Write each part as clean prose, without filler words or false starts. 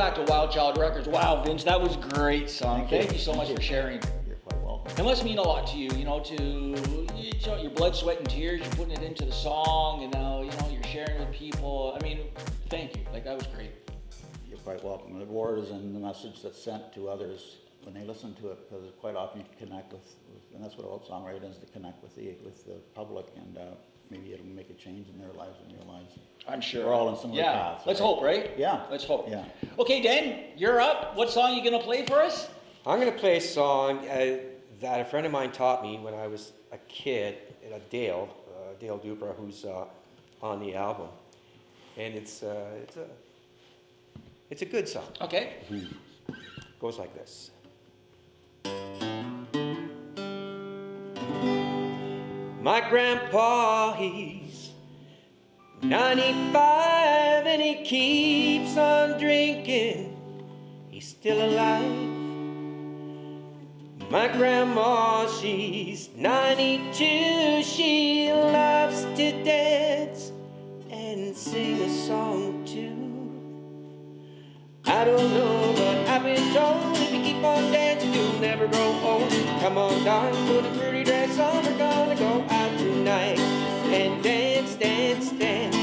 back to WildChild Records. Wow, Vince, that was a great song. Thank you so much for sharing. You're quite welcome. It must mean a lot to you, your blood, sweat, and tears. You're putting it into the song, and now, you're sharing with people. I mean, thank you. Like, that was great. You're quite welcome. The word is in the message that's sent to others when they listen to it, because quite often you can connect with and that's what all songwriting is, to connect with the public, and maybe it'll make a change in their lives and your lives. I'm sure. We're all in similar paths. Let's hope, right? Yeah. Let's hope. Yeah. Okay, Dan, you're up. What song are you going to play for us? I'm going to play a song that a friend of mine taught me when I was a kid, Dale Dupra, who's on the album. And it's a good song. Okay. Goes like this. My grandpa, he's 95 and he keeps on drinking. He's still alive. My grandma, she's 92. She loves to dance and sing a song too. I don't know, but I've been told if you keep on dancing, you'll never grow old. Come on, darling, put a pretty dress on. We're gonna go out tonight and dance, dance, dance,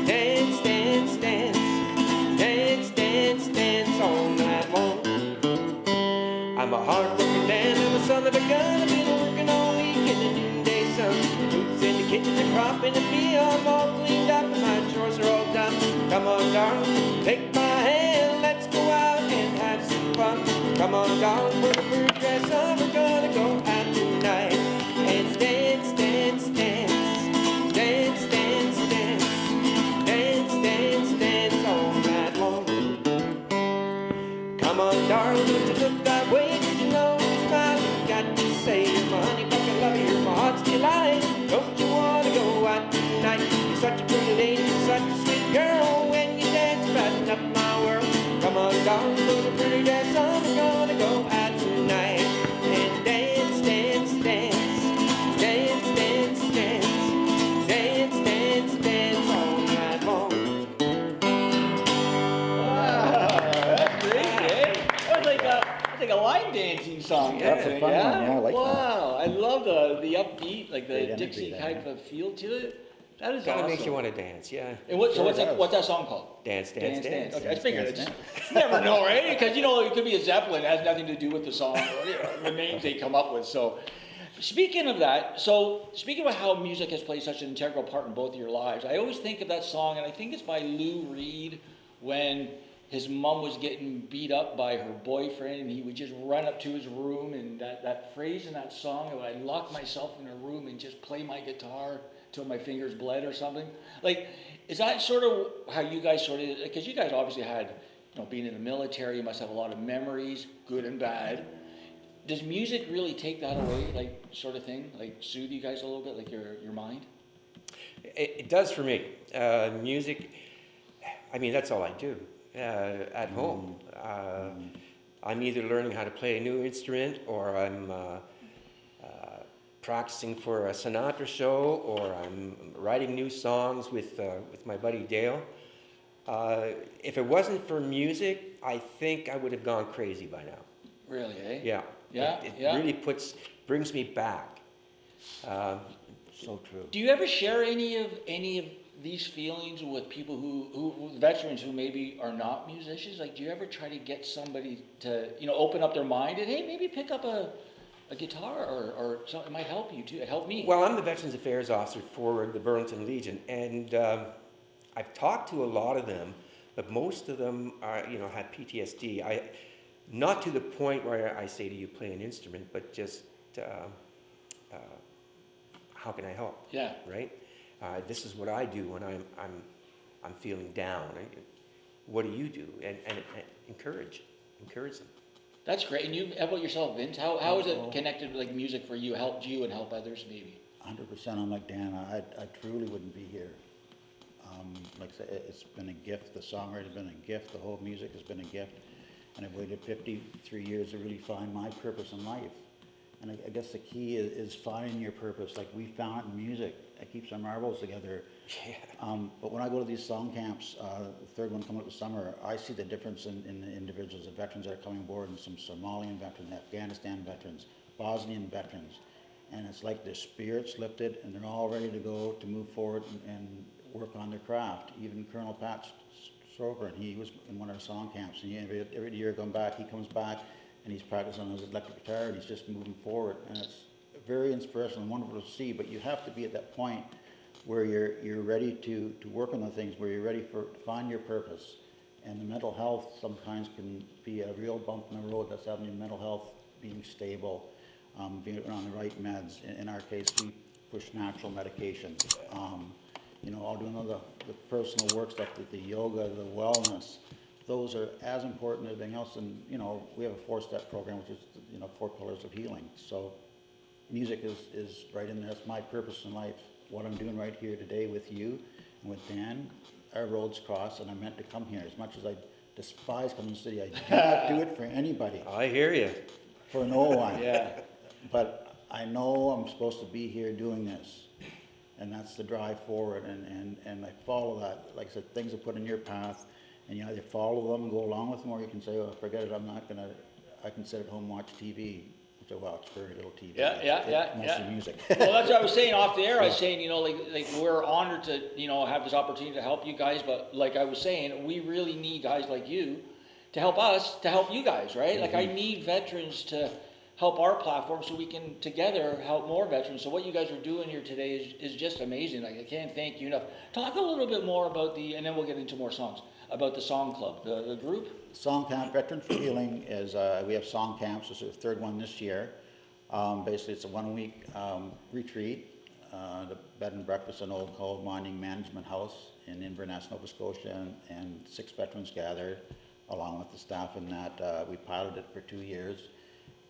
dance, dance, dance, dance, dance, dance all night long. I'm a hard-working man, I'm a son of a gun. I've been working all week in the noonday sun. Food's in the kitchen, the crop in the field. I'm all cleaned up and my chores are all done. Come on, darling, take my hand, let's go out and have some fun. Come on, darling, put a pretty dress on. We're gonna go out tonight and dance, dance, dance, dance, dance, dance, dance, dance, dance all night long. Come on, darling, don't you look that way? Did you know it's smile you got to say? My honey, fucking love you, my heart's delight. Don't you wanna go out tonight? You're such a pretty lady, you're such a sweet girl. When you dance, brighten up my world. Come on, darling, put a pretty dress on. We're gonna go out tonight and dance, dance, dance, dance, dance, dance, dance, dance, dance all night long. Wow, that's great, eh? That's like a line dancing song. That's a fun one. Yeah, I like that. Wow, I love the upbeat, like the Great energy Dixie there. type of feel to it. That is Kinda awesome. makes you want to dance, yeah. And what's Sure that? does. What's that song called? Dance, dance, dance. Okay, I figured. dance, You never know, right? Because it could be a Zeppelin. It has nothing to do with the song or the names they come up with. So, speaking of that, speaking of how music has played such an integral part in both of your lives, I always think of that song, and I think it's by Lou Reed, when his mom was getting beat up by her boyfriend, and he would just run up to his room, and that phrase in that song, I'd lock myself in a room and just play my guitar till my fingers bled or something. Like, is that sort of how you guys because you guys obviously had, being in the military, you must have a lot of memories, good and bad. Does music really take that away, like, sort of thing? Like, soothe you guys a little bit, like your mind? It does for me. Music, I mean, that's all I do at home. I'm either learning how to play a new instrument, or I'm practicing for a Sinatra show, or I'm writing new songs with my buddy Dale. If it wasn't for music, I think I would have gone crazy by now. Really, eh? Yeah. Yeah, It yeah. really brings me back. So true. Do you ever share any of these feelings with people who veterans who maybe are not musicians? Like, do you ever try to get somebody to, open up their mind and, hey, maybe pick up a guitar or something? It might help you too. It helped me. Well, I'm the Veterans Affairs Officer for the Burlington Legion, and I've talked to a lot of them, but most of them are, have PTSD. Not to the point where I say to you, play an instrument, but just how can I help? Yeah. Right. This is what I do when I'm feeling down. What do you do? And encourage them. That's great. And how about yourself, Vince? How is it connected, like, music for you, helped you and help others maybe? 100%. I'm like Dan. I truly wouldn't be here. Like I said, it's been a gift. The songwriting has been a gift. The whole music has been a gift. And I've waited 53 years to really find my purpose in life. And I guess the key is finding your purpose. Like we found it in music. It keeps our marbles together. Yeah. But when I go to these song camps, the third one coming up this summer, I see the difference in the individuals, the veterans that are coming aboard, and some Somalian veterans, Afghanistan veterans, Bosnian veterans. And it's like their spirits lifted, and they're all ready to go to move forward and work on their craft. Even Colonel Pat Stroker, he was in one of the song camps, and every year going back, he comes back, and he's practicing on his electric guitar, and he's just moving forward. And it's very inspirational and wonderful to see, but you have to be at that point where you're ready to work on the things, where you're ready to find your purpose. And the mental health sometimes can be a real bump in the road that's having your mental health being stable, being on the right meds. In our case, we push natural medication. You know, all doing all the personal work stuff, the yoga, the wellness, those are as important as anything else. And, you know, we have a 4-step program, which is, you know, 4 pillars of healing. So music is right in there. That's my purpose in life. What I'm doing right here today with you and with Dan, our roads cross, and I meant to come here. As much as I despise coming to the city, I do not do it for anybody, I hear you. for no one. Yeah. But I know I'm supposed to be here doing this, and that's the drive forward, and I follow that. Like I said, things are put in your path, and you either follow them and go along with them, or you can say, oh, forget it, I can sit at home and watch TV, which I watch very little TV. Mostly music. Well, that's what I was saying off the air. I was saying, you know, like we're honored to, you know, have this opportunity to help you guys, but like I was saying, we really need guys like you to help us, to help you guys, right? Mm-hmm. Like I need veterans to help our platform so we can together help more veterans. So what you guys are doing here today is just amazing. Like I can't thank you enough. Talk a little bit more about and then we'll get into more songs, about the song club, the group. Song camp, Veterans for Healing is, we have song camps. This is the third one this year. Basically, it's a 1-week retreat, the bed and breakfast in Old Coal Mining Management House in Inverness, Nova Scotia, and 6 veterans gather along with the staff in that. We piloted it for 2 years,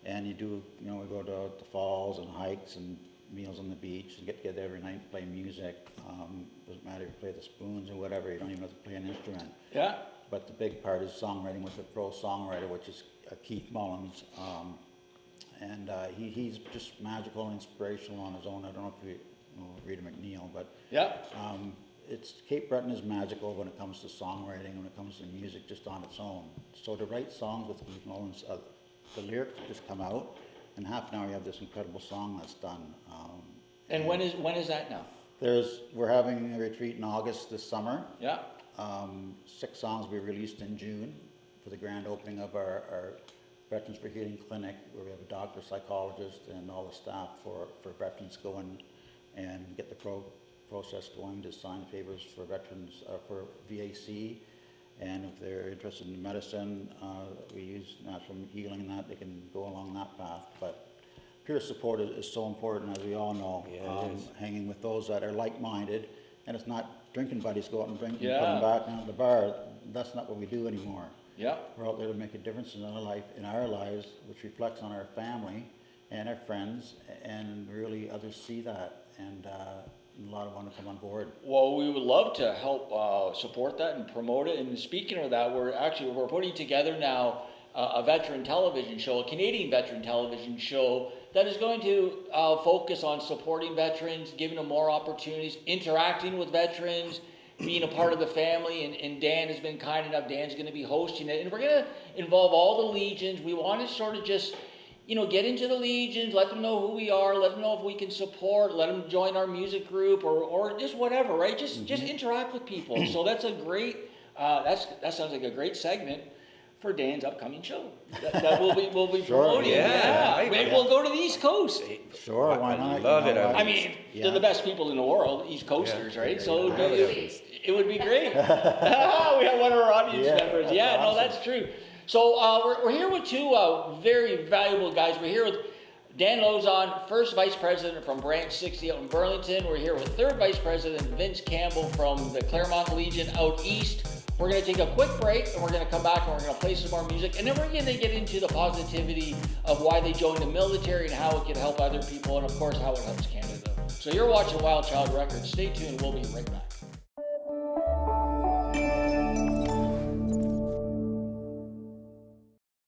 and we go to the falls and hikes and meals on the beach and get together every night and play music. Doesn't matter if you play the spoons or whatever, you don't even have to play an instrument. Yeah. But the big part is songwriting with a pro songwriter, which is Keith Mullins. He's just magical and inspirational on his own. I don't know if you know Rita McNeil, but Yeah. it's Cape Breton is magical when it comes to songwriting, when it comes to music just on its own. So to write songs with Keith Mullins, the lyrics just come out. In half an hour, you have this incredible song that's done. And when is that now? We're having a retreat in August this summer. Yeah. 6 songs will be released in June for the grand opening of our Veterans for Healing clinic, where we have a doctor, psychologist, and all the staff for veterans going and get the process going to sign favors for veterans for VAC. And if they're interested in medicine, we use natural healing and that, they can go along that path. But peer support is so important, as we all know. Yeah, it is. Hanging with those that are like-minded, and it's not drinking buddies go out and drink Yeah. and put them back down at the bar. That's not what we do anymore. Yeah. We're out there to make a difference in our lives, which reflects on our family and our friends, and really others see that, and a lot of want to come on board. Well, we would love to help support that and promote it. And speaking of that, we're putting together now a veteran television show, a Canadian veteran television show that is going to focus on supporting veterans, giving them more opportunities, interacting with veterans, being a part of the family. And Dan has been kind enough. Dan's going to be hosting it, and we're going to involve all the legions. We want to sort of just, get into the legions, let them know who we are, let them know if we can support, let them join our music group or just whatever, right? Just interact with people. So that's a great, that sounds like a great segment for Dan's upcoming show that we'll be Sure, promoting. yeah. Maybe we'll go to the East Coast. Sure, why I not? love it. I mean, they're the best people in the world, East Coasters, right? So it would be great. We have one of our audience members. That's Yeah, no, awesome. that's true. So we're here with 2 very valuable guys. We're here with Dan Lozon, first vice president from Branch 60 out in Burlington. We're here with third vice president Vince Campbell from the Claremont Legion out east. We're going to take a quick break, and we're going to come back and we're going to play some more music, and then we're going to get into the positivity of why they joined the military and how it can help other people, and of course how it helps Canada. So you're watching WildChild Records. Stay tuned. We'll be right back.